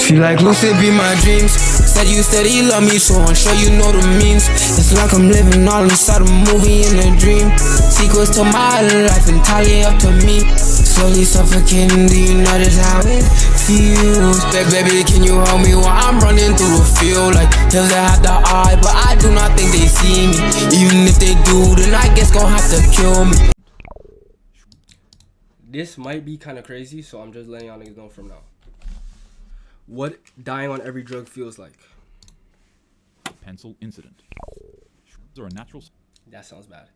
Feel like lucid be my dreams. Said you steady love me, so I'm sure you know the means. It's like I'm living all inside a movie in a dream. Sequels to my life entirely up to me. Slowly suffocating, do you notice how it feels? Baby, can you help me while I'm running through the field? Like hills that have the eye, but I do not think they see me. Even if they do, then I guess gon' have to kill me. This might be kind of crazy, so I'm just letting y'all niggas know from now. What dying on every drug feels like. Pencil incident. Shrooms are a natural That sounds bad.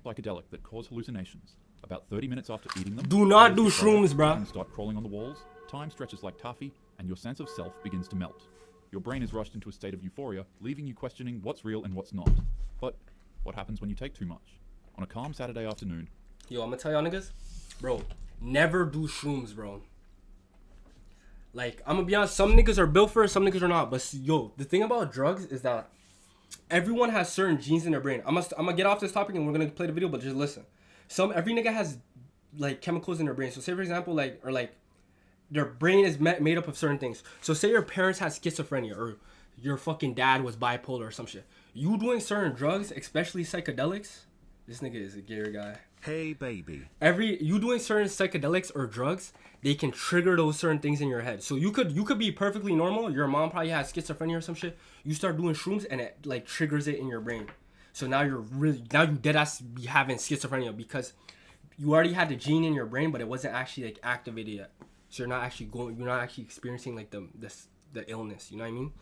psychedelic that cause hallucinations. About 30 minutes after eating them, Do not do shrooms, bruh. start crawling on the walls, time stretches like taffy, and your sense of self begins to melt. Your brain is rushed into a state of euphoria, leaving you questioning what's real and what's not. But what happens when you take too much? On a calm Saturday afternoon, Yo, I'm gonna tell y'all niggas, bro, never do shrooms, bro. Like, I'm gonna be honest, some niggas are built for it, some niggas are not. But yo, the thing about drugs is that everyone has certain genes in their brain. I'm gonna get off this topic and we're gonna play the video, but just listen. Every nigga has like chemicals in their brain. So say for example, their brain is made up of certain things. So say your parents had schizophrenia or your fucking dad was bipolar or some shit. You doing certain drugs, especially psychedelics. This nigga is a gear guy. Hey baby. You doing certain psychedelics or drugs, they can trigger those certain things in your head. So you could be perfectly normal. Your mom probably has schizophrenia or some shit. You start doing shrooms and it like triggers it in your brain. So now you dead ass be having schizophrenia because you already had the gene in your brain, but it wasn't actually like activated yet. So you're not actually experiencing like the illness. You know what I mean?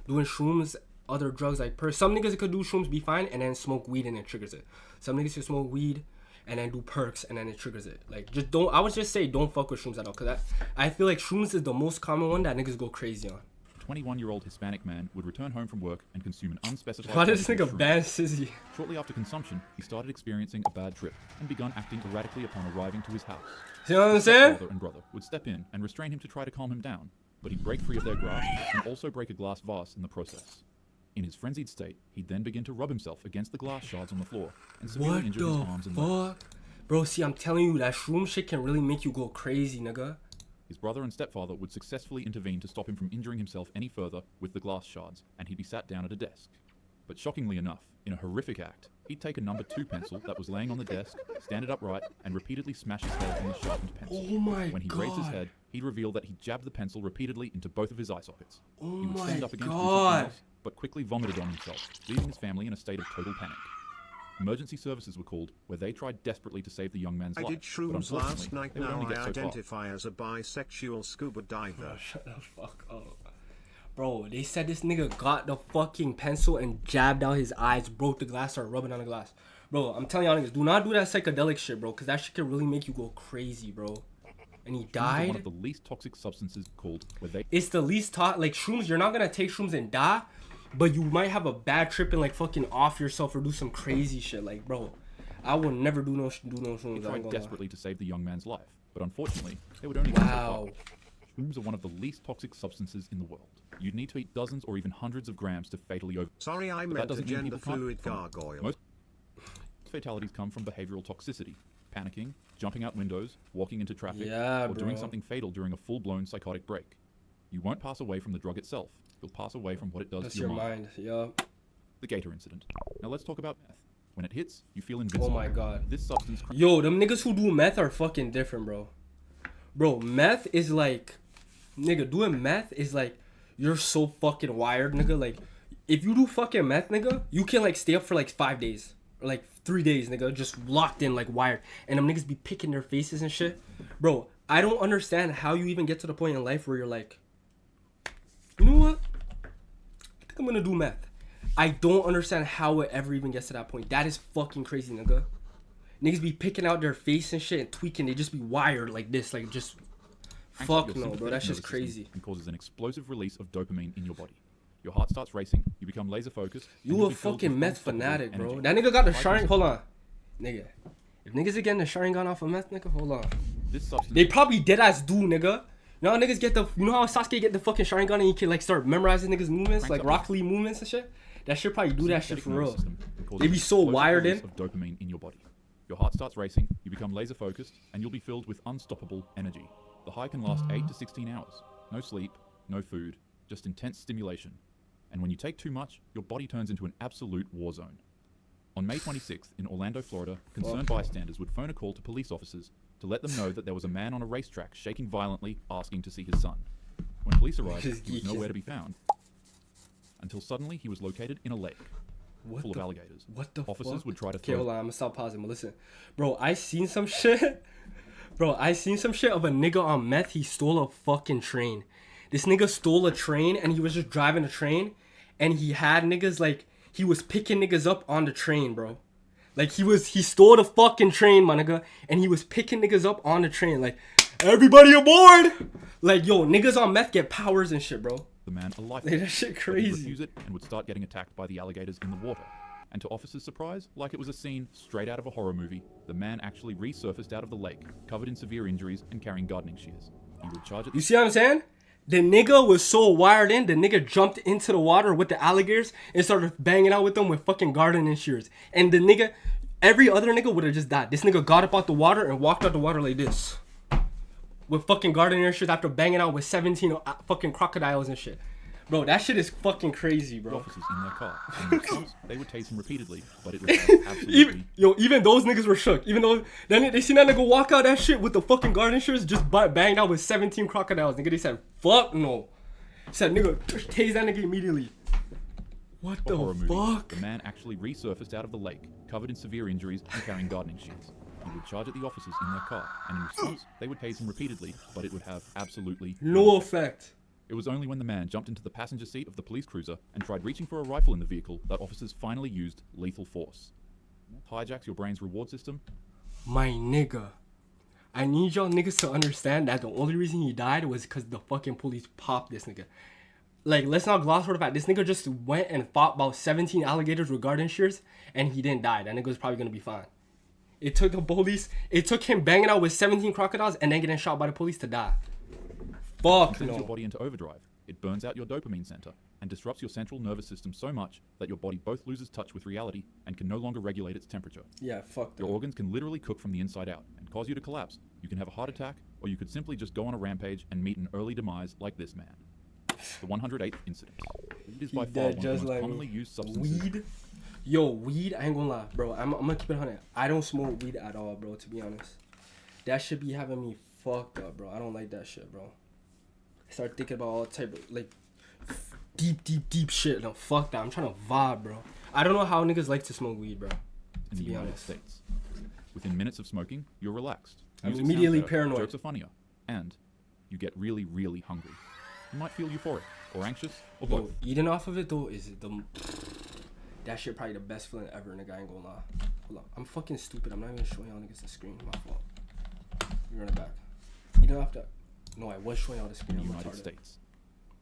Doing shrooms, other drugs like some niggas could do shrooms, be fine, and then smoke weed and it triggers it. Some niggas could smoke weed and then do perks and then it triggers it. Like I would just say don't fuck with shrooms at all, cause I feel like shrooms is the most common one that niggas go crazy on. 21-year-old Hispanic man would return home from work and consume an unspecified Why does this quantity nigga of ban shrooms. Sizzy? Shortly after consumption, he started experiencing a bad trip and begun acting erratically upon arriving to his house. You know what I'm His saying? father and brother would step in and restrain him to try to calm him down, but he'd break free of their grasp and also break a glass vase in the process. In his frenzied state, he'd then begin to rub himself against the glass shards on the floor and severely What injure his arms and the legs. fuck? Bro, see, I'm telling you, that shroom shit can really make you go crazy, nigga. His brother and stepfather would successfully intervene to stop him from injuring himself any further with the glass shards, and he'd be sat down at a desk. But shockingly enough, in a horrific act, he'd take a number 2 pencil that was laying on the desk, stand it upright, and repeatedly smash his head on the sharpened pencil. Oh my When he raised his God. head, he'd reveal that he jabbed the pencil repeatedly into both of his eye sockets. Oh He would my stand up again to do God. something else, but quickly vomited on himself, leaving his family in a state of total panic. Emergency services were called, where they tried desperately to save the young man's I life. did but shrooms unfortunately, last night. they would Now only I get so far. identify as a bisexual scuba diver. Shut the fuck up. Bro, they said this nigga got the fucking pencil and jabbed out his eyes, broke the glass, started rubbing on the glass. Bro, I'm telling y'all niggas, do not do that psychedelic shit, bro, because that shit can really make you go crazy, bro. And he Shrooms are one died. of the least toxic substances called, where they It's the least like shrooms, you're not gonna take shrooms and die, but you might have a bad trip and like fucking off yourself or do some crazy shit. Like, bro, I will never do no shrooms. They I ain't tried gonna lie. desperately to save the young man's life, but unfortunately, they would only get so far. Wow. Shrooms are one of the least toxic substances in the world. You'd need to eat dozens or even hundreds of grams to fatally over. Sorry, I But that meant a doesn't mean gender people can't fluid from it. gargoyle. Most fatalities come from behavioral toxicity, panicking, jumping out windows, walking into traffic, Yeah, or doing bro. something fatal during a full-blown psychotic break. You won't pass away from the drug itself. You'll pass away from what it does That's to your your mind. mind. Yeah. The Gator incident. Now let's talk about meth. When it hits, you feel invincible. Oh my God. This substance Yo, them niggas who do meth are fucking different, bro. Bro, meth is like, nigga, doing meth is like, you're so fucking wired, nigga. Like, if you do fucking meth, nigga, you can like stay up for like 5 days or like 3 days, nigga, just locked in, like wired. And them niggas be picking their faces and shit. Bro, I don't understand how you even get to the point in life where you're like, you know what? I think I'm gonna do meth. I don't understand how it ever even gets to that point. That is fucking crazy, nigga. Niggas be picking out their face and shit and tweaking. They just be wired like this, like just. cranks Fuck up your no, bro. sympathetic That's just nervous system crazy. and causes an explosive release of dopamine in your body. Your heart starts racing. You become laser focused. and You you'll a be filled fucking with meth unstoppable fanatic, bro. energy. That nigga got the Like Sharingan. this- Hold on, nigga. If niggas are getting the Sharingan off of meth, nigga, hold on. This substance. They probably dead ass do, nigga. You know how niggas get the. You know how Sasuke get the fucking Sharingan and he can like start memorizing niggas' movements, Cranks like up Rock Lee movements and shit. That shit probably do that shit sympathetic for nervous real. system and causes They be an so explosive wired release in. of dopamine in your body. Your heart starts racing. You become laser focused, and you'll be filled with unstoppable energy. The high can last 8 to 16 hours. No sleep, no food, just intense stimulation. And when you take too much, your body turns into an absolute war zone. On May 26th, in Orlando, Florida, concerned bystanders would phone a call to police officers to let them know that there was a man on a racetrack shaking violently, asking to see his son. When police arrived, he was nowhere to be found, until suddenly he was located in a lake full of alligators. What the Officers fuck? would try to Okay, throw... hold on. I'm gonna stop pausing. But listen, bro, I seen some shit. Bro, I seen some shit of a nigga on meth. He stole a fucking train. This nigga stole a train and he was just driving a train, and he had niggas like he was picking niggas up on the train, bro. Like he stole the fucking train, my nigga, and he was picking niggas up on the train. Like, everybody aboard! Like, yo, niggas on meth get powers and shit, bro. The man a life. Like, that shit But he'd crazy. refuse it and would start getting attacked by the alligators in the water. And to officers' surprise, like it was a scene straight out of a horror movie, the man actually resurfaced out of the lake, covered in severe injuries and carrying gardening shears. He would charge at You see what I'm saying? The nigga was so wired in, the nigga jumped into the water with the alligators and started banging out with them with fucking gardening shears. And the nigga, every other nigga would have just died. This nigga got up out the water and walked out the water like this. With fucking gardening shears after banging out with 17 fucking crocodiles and shit. Bro, that shit is fucking crazy, the bro. officers in their car. In response, they would tase him repeatedly, but it was absolutely... Even those niggas were shook. Even though then they seen that nigga walk out that shit with the fucking garden shears, just banged out with 17 crocodiles. Nigga, they said, fuck no. Said, nigga, tase that nigga immediately. What the horror movie, fuck? the man actually resurfaced out of the lake, covered in severe injuries and carrying gardening shears. He would charge at the officers in their car, and in response, they would tase him repeatedly, but it would have absolutely No effect. It was only when the man jumped into the passenger seat of the police cruiser and tried reaching for a rifle in the vehicle that officers finally used lethal force. Hijacks your brain's reward system. My nigga. I need y'all niggas to understand that the only reason he died was because the fucking police popped this nigga. Like, let's not gloss over the fact this nigga just went and fought about 17 alligators with garden shears and he didn't die. That nigga was probably gonna be fine. It took the police, it took him banging out with 17 crocodiles and then getting shot by the police to die. Fuck Sends your no. body into overdrive. It burns out your dopamine center and disrupts your central nervous system so much that your body both loses touch with reality and can no longer regulate its temperature. Yeah, fuck Your that. organs can literally cook from the inside out and cause you to collapse. You can have a heart attack, or you could simply just go on a rampage and meet an early demise like this man. The 108th incident. Weed is by He far one dead of the just most like commonly me. used substances. Weed? Yo, weed, I ain't gonna lie, bro. I'm gonna keep it 100. I don't smoke weed at all, bro, to be honest. That shit be having me fucked up, bro. I don't like that shit, bro. I start thinking about all type of, like, deep shit. No, fuck that. I'm trying to vibe, bro. I don't know how niggas like to smoke weed, bro. In the be United honest. States. Within minutes of smoking, you're relaxed. I'm Music sounds immediately better, paranoid. Jokes are funnier, and you get really, really hungry. You might feel euphoric, or anxious, or both. Yo, eating off of it, though, is the... That shit probably the best feeling ever, nigga. I ain't gonna lie. Hold on. I'm fucking stupid. I'm not even showing y'all niggas the screen. My fault. You run it back. Eating off that... No, I was showing y'all the screen. In the I'm United retarded. States.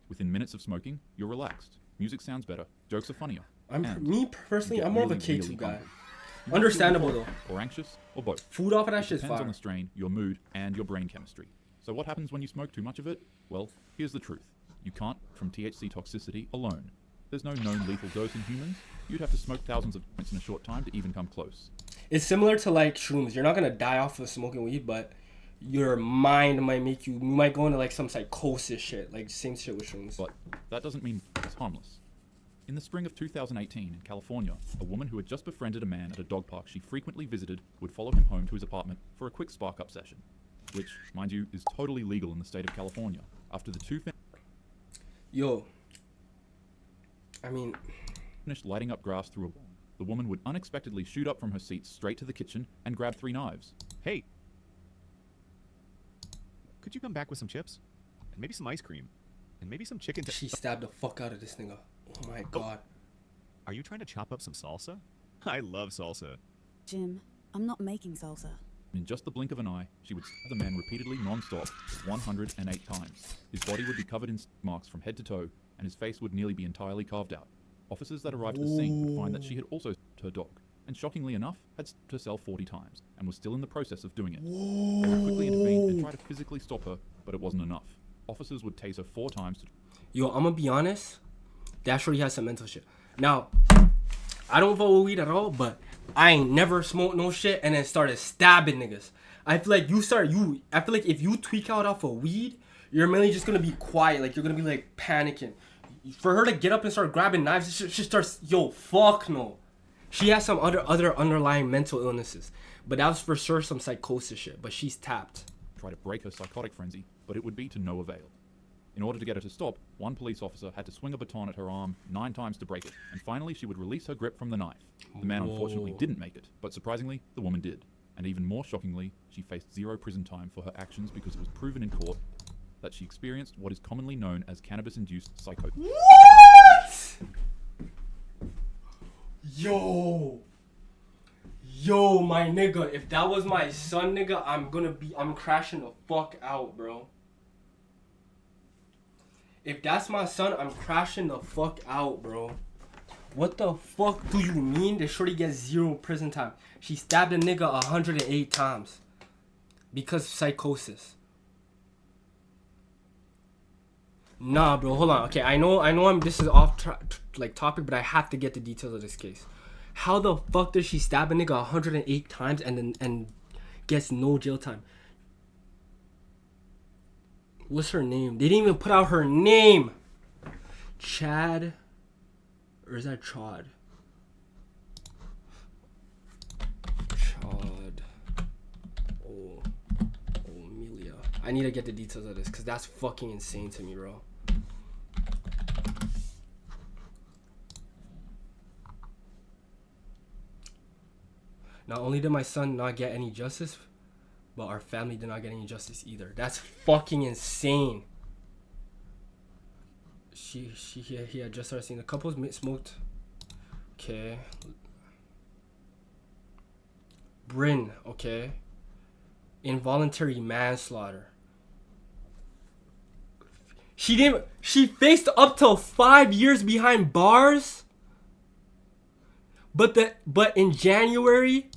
Within minutes of smoking, you're relaxed. Music sounds better, jokes are funnier. I'm and me you personally, get I'm more of a really, K2 really guy. hungry. You might feel Understandable euphoric, though. Or anxious, or both. Food off of that It shit's depends fire. on the strain, your mood, and your brain chemistry. So what happens when you smoke too much of it? Well, here's the truth. You can't from THC toxicity alone. There's no known lethal dose in humans. You'd have to smoke thousands of joints in a short time to even come close. It's similar to like shrooms. You're not gonna die off of smoking weed, but your mind might make you might go into like some psychosis shit. Like same shit with shrooms. But that doesn't mean it's harmless. In the spring of 2018 in California, a woman who had just befriended a man at a dog park she frequently visited would follow him home to his apartment for a quick spark-up session, which, mind you, is totally legal in the state of California. After the two Yo. I mean, finished lighting up grass through a bomb, the woman would unexpectedly shoot up from her seat straight to the kitchen and grab 3 knives. Hey, could you come back with some chips? And maybe some ice cream? And maybe some chicken she stabbed the fuck out of this nigga. Oh my god. Are you trying to chop up some salsa? I love salsa. Jim, I'm not making salsa. In just the blink of an eye, she would stab the man repeatedly non-stop 108 times. His body would be covered in marks from head to toe, and his face would nearly be entirely carved out. Officers that arrived at the scene would find that she had also stabbed her dog, and shockingly enough, had stabbed herself 40 times, and was still in the process of doing it. They would quickly intervene and try to physically stop her, but it wasn't enough. Officers would tase her 4 times to... Yo, I'm gonna be honest. That shorty has some mental shit. Now, I don't vote with weed at all, but I ain't never smoked no shit and then started stabbing niggas. I feel like I feel like if you tweak out off of weed, you're mainly just gonna be quiet. Like, you're gonna be like panicking. For her to get up and start grabbing knives, she starts, yo, fuck no. She has some other underlying mental illnesses, but that was for sure some psychosis shit. But she's tapped. Try to break her psychotic frenzy, but it would be to no avail. In order to get her to stop, one police officer had to swing a baton at her arm 9 times to break it, and finally she would release her grip from the knife. The man unfortunately didn't make it, but surprisingly, the woman did. And even more shockingly, she faced 0 prison time for her actions because it was proven in court that she experienced what is commonly known as cannabis-induced psychosis. What? Yo, my nigga, if that was my son, nigga, I'm crashing the fuck out, bro. If that's my son, I'm crashing the fuck out, bro. What the fuck do you mean that shorty gets 0 prison time? She stabbed a nigga 108 times. Because of psychosis. Nah, bro, hold on. Okay, I know this is off topic, but I have to get the details of this case. How the fuck does she stab a nigga 108 times and gets no jail time? What's her name? They didn't even put out her name. Chad, or is that Chad? Chad. Oh, Amelia. I need to get the details of this because that's fucking insane to me, bro. Not only did my son not get any justice, but our family did not get any justice either. That's fucking insane. He had just started seeing the couples smoked. Okay. Bryn, okay. Involuntary manslaughter. She faced up to 5 years behind bars. But in January,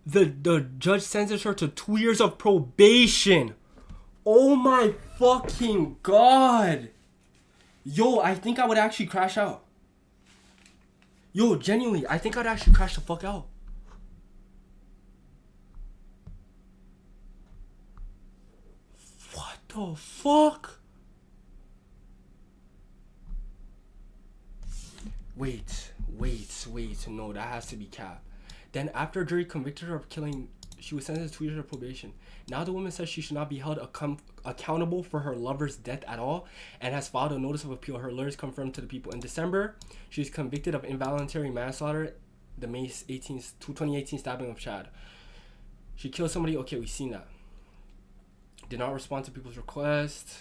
the judge sentenced her to 2 years of probation. Oh my fucking god. Yo, I think I would actually crash out. Yo, genuinely, I think I'd actually crash the fuck out. What the fuck? Wait, no, that has to be cap. Then after a jury convicted her of killing, she was sentenced to 2 years of probation. Now the woman says she should not be held accountable for her lover's death at all and has filed a notice of appeal. Her lawyers confirmed to the people. In December, she was convicted of involuntary manslaughter, the May 18th, 2018 stabbing of Chad. She killed somebody. Okay, we've seen that. Did not respond to people's request.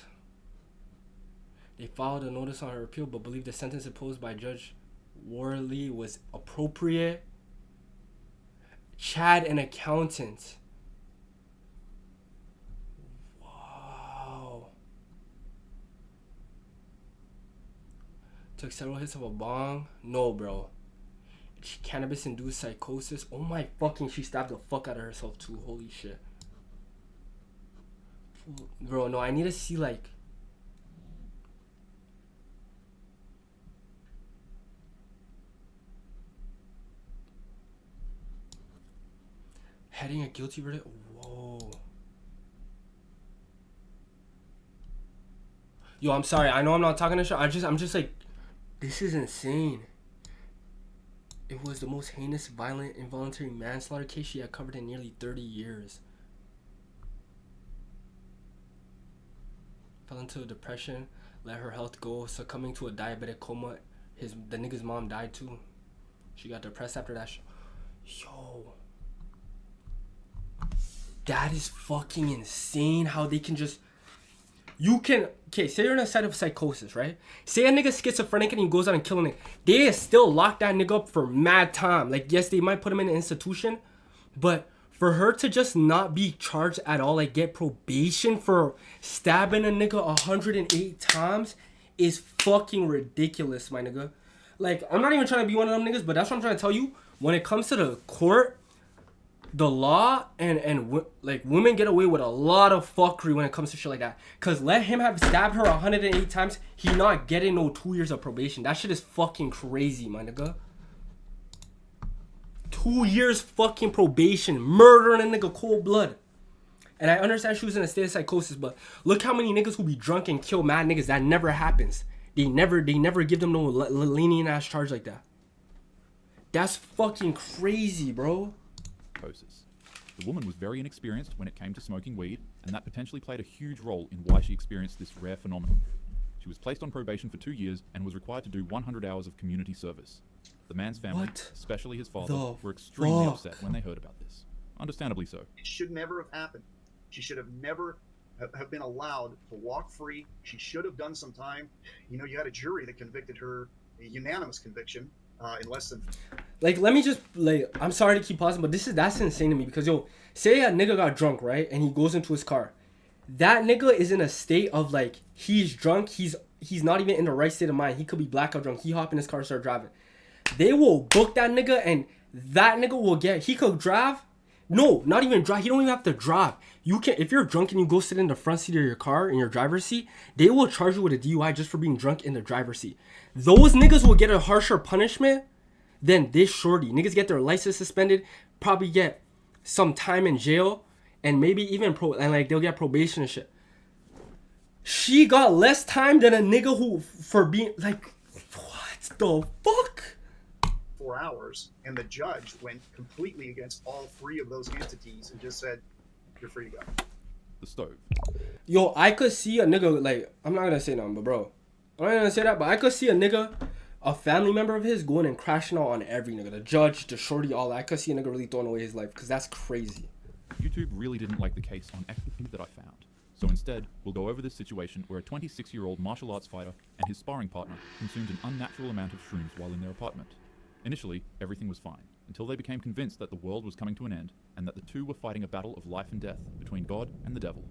They filed a notice on her appeal but believed the sentence imposed by Judge Worley was appropriate. Chad, an accountant. Wow. Took several hits of a bong. No, bro. Cannabis-induced psychosis. Oh my fucking, she stabbed the fuck out of herself too. Holy shit. Bro, no, I need to see like... Heading a guilty verdict. Whoa. Yo, I'm sorry. I know I'm not talking to shit. I'm just like, this is insane. It was the most heinous, violent, involuntary manslaughter case she had covered in nearly 30 years. Fell into a depression, let her health go, succumbing to a diabetic coma. The nigga's mom died too. She got depressed after that. Yo. That is fucking insane how they can just... Okay, say you're in a side of psychosis, right? Say a nigga schizophrenic and he goes out and kills a nigga. They still lock that nigga up for mad time. Like, yes, they might put him in an institution, but for her to just not be charged at all, like get probation for stabbing a nigga 108 times is fucking ridiculous, my nigga. Like, I'm not even trying to be one of them niggas, but that's what I'm trying to tell you. When it comes to the court, the law and like women get away with a lot of fuckery when it comes to shit like that. Cause let him have stabbed her 108 times, he not getting no 2 years of probation. That shit is fucking crazy, my nigga. 2 years fucking probation, murdering a nigga cold blood. And I understand she was in a state of psychosis, but look how many niggas who be drunk and kill mad niggas. That never happens. They never give them no lenient ass charge like that. That's fucking crazy, bro. Psychosis. The woman was very inexperienced when it came to smoking weed, and that potentially played a huge role in why she experienced this rare phenomenon. She was placed on probation for 2 years and was required to do 100 hours of community service. The man's family, What especially his father, the were extremely fuck? upset when they heard about this. Understandably so. It should never have happened. She should have never have been allowed to walk free. She should have done some time. You know, you had a jury that convicted her, a unanimous conviction, in less than. Like, let me just, like, I'm sorry to keep pausing, but that's insane to me because, yo, say a nigga got drunk, right? And he goes into his car. That nigga is in a state of, like, he's drunk. He's not even in the right state of mind. He could be blackout drunk. He hop in his car and start driving. They will book that nigga, and that nigga will he could drive. No, not even drive. He don't even have to drive. You can, if you're drunk and you go sit in the front seat of your car, in your driver's seat, they will charge you with a DUI just for being drunk in the driver's seat. Those niggas will get a harsher punishment than this shorty. Niggas get their license suspended, probably get some time in jail, and maybe even they'll get probation and shit. She got less time than a nigga who, for being, like, what the fuck? 4 hours, and the judge went completely against all three of those entities and just said, "You're free to go." The stove. Yo, I could see a nigga, like, I'm not gonna say nothing, but bro, I'm not gonna say that, but I could see a nigga, a family member of his, going and crashing out on every nigga, the judge, the shorty, all that. I could see a nigga really throwing away his life, because that's crazy. YouTube really didn't like the case on everything that I found. So instead, we'll go over this situation where a 26-year-old martial arts fighter and his sparring partner consumed an unnatural amount of shrooms while in their apartment. Initially, everything was fine, until they became convinced that the world was coming to an end, and that the two were fighting a battle of life and death between God and the devil.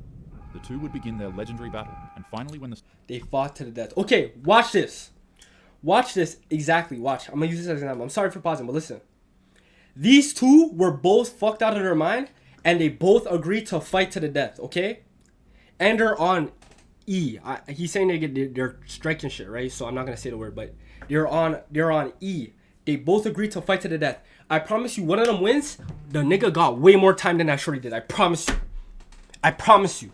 The two would begin their legendary battle, and finally when the... They fought to the death. Okay, watch this. Watch this, exactly, watch. I'm gonna use this as an example. I'm sorry for pausing, but listen. These two were both fucked out of their mind, and they both agreed to fight to the death, okay? And they're on E. He's saying they're striking shit, right? So I'm not gonna say the word, but they're on E. They both agreed to fight to the death. I promise you, one of them wins. The nigga got way more time than that shorty did. I promise you. I promise you.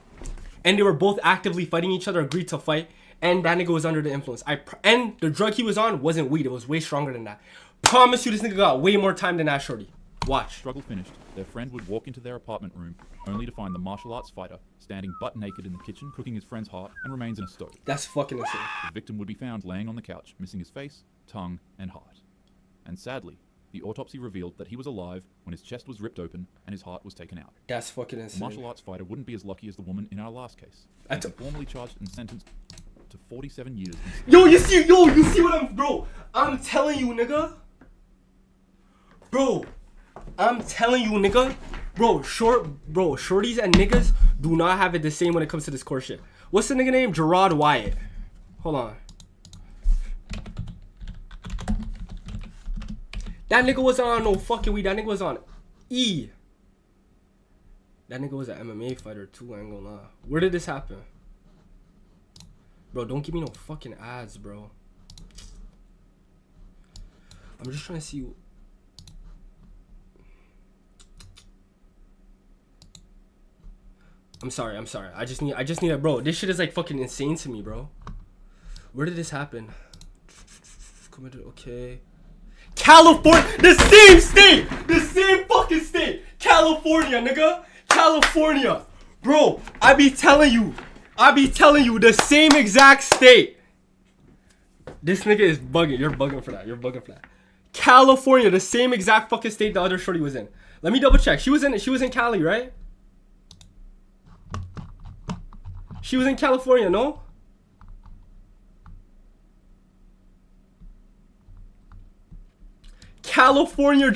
And they were both actively fighting each other, agreed to fight. And that nigga was under the influence. And the drug he was on wasn't weed. It was way stronger than that. Promise you, this nigga got way more time than that shorty. Watch. Struggle finished, their friend would walk into their apartment room, only to find the martial arts fighter standing butt naked in the kitchen, cooking his friend's heart and remains in a stove. That's fucking insane. The victim would be found laying on the couch, missing his face, tongue, and heart. And sadly, the autopsy revealed that he was alive when his chest was ripped open and his heart was taken out. That's fucking The insane. martial arts fighter wouldn't be as lucky as the woman in our last case. That's And formally charged and sentenced to 47 years. You see what I'm, bro? I'm telling you, nigga. Bro, I'm telling you, nigga. Bro, shorties and niggas do not have it the same when it comes to this court shit. What's the nigga name? Gerard Wyatt. Hold on. That nigga wasn't on no fucking weed. That nigga was on E. That nigga was an MMA fighter too, I ain't gonna lie. Where did this happen? Bro, don't give me no fucking ads, bro. I'm just trying to see. I'm sorry. I just need a, bro. This shit is like fucking insane to me, bro. Where did this happen? Okay. California, the same fucking state. California, nigga. California. Bro, I be telling you, the same exact state. This nigga is bugging. You're bugging for that. California, the same exact fucking state the other shorty was in. Let me double check. She was in Cali, right? She was in California, no? California,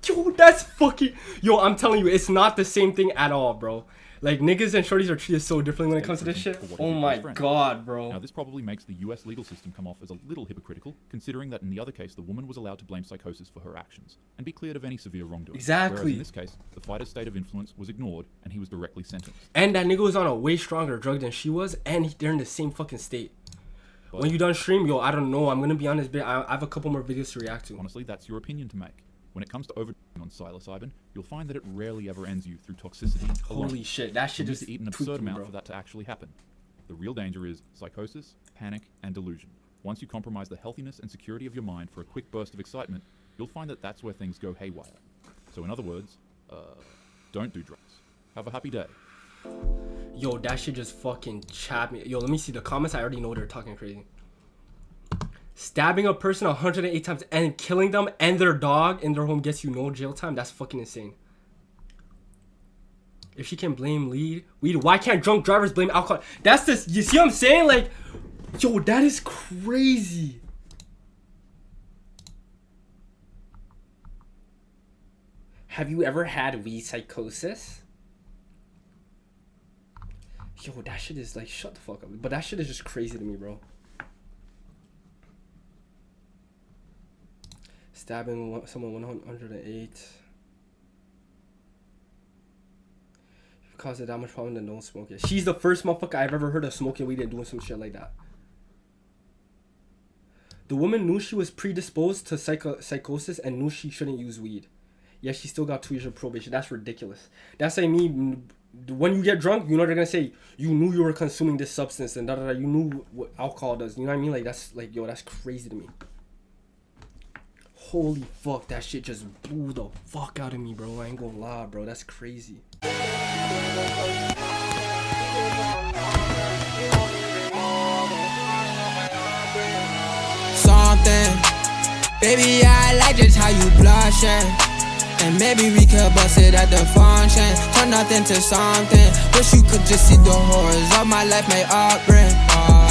yo, that's fucking, yo, I'm telling you, it's not the same thing at all, bro. Like, niggas and shorties are treated so differently when it comes to this shit. Oh my god, bro. Now, this probably makes the US legal system come off as a little hypocritical, considering that in the other case, the woman was allowed to blame psychosis for her actions and be cleared of any severe wrongdoing. Exactly. Whereas in this case, the fighter's state of influence was ignored and he was directly sentenced. And that nigga was on a way stronger drug than she was, and they're in the same fucking state. When you done stream, yo, I don't know. I'm gonna be on this bit. I have a couple more videos to react to. Honestly, that's your opinion to make. When it comes to overdosing on psilocybin, you'll find that it rarely ever ends you through toxicity alone. Holy shit, that shit You need just to eat an pooped absurd me, amount bro. for that to actually happen. The real danger is psychosis, panic, and delusion. Once you compromise the healthiness and security of your mind for a quick burst of excitement, you'll find that that's where things go haywire. So in other words, don't do drugs. Have a happy day. Yo, that shit just fucking chapped me. Yo, let me see the comments. I already know they're talking crazy. Stabbing a person 108 times and killing them and their dog in their home gets you no jail time. That's fucking insane. If she can blame weed, why can't drunk drivers blame alcohol? That's this. You see what I'm saying? Like, yo, that is crazy. Have you ever had weed psychosis? Yo, that shit is like, shut the fuck up. But that shit is just crazy to me, bro. Stabbing someone 108. Cause it that much problem, then don't smoke it. She's the first motherfucker I've ever heard of smoking weed and doing some shit like that. The woman knew she was predisposed to psychosis and knew she shouldn't use weed. Yet she still got 2 years of probation. That's ridiculous. That's like me, when you get drunk, you know they're gonna say, you knew you were consuming this substance and da-da-da. You knew what alcohol does. You know what I mean? Like, that's like, yo, that's crazy to me. Holy fuck, that shit just blew the fuck out of me, bro. I ain't gonna lie, bro. That's crazy. Something, baby, I like just how you blushing. And maybe we could bust it at the function. Turn nothing to something. Wish you could just see the horrors of my life may upbring.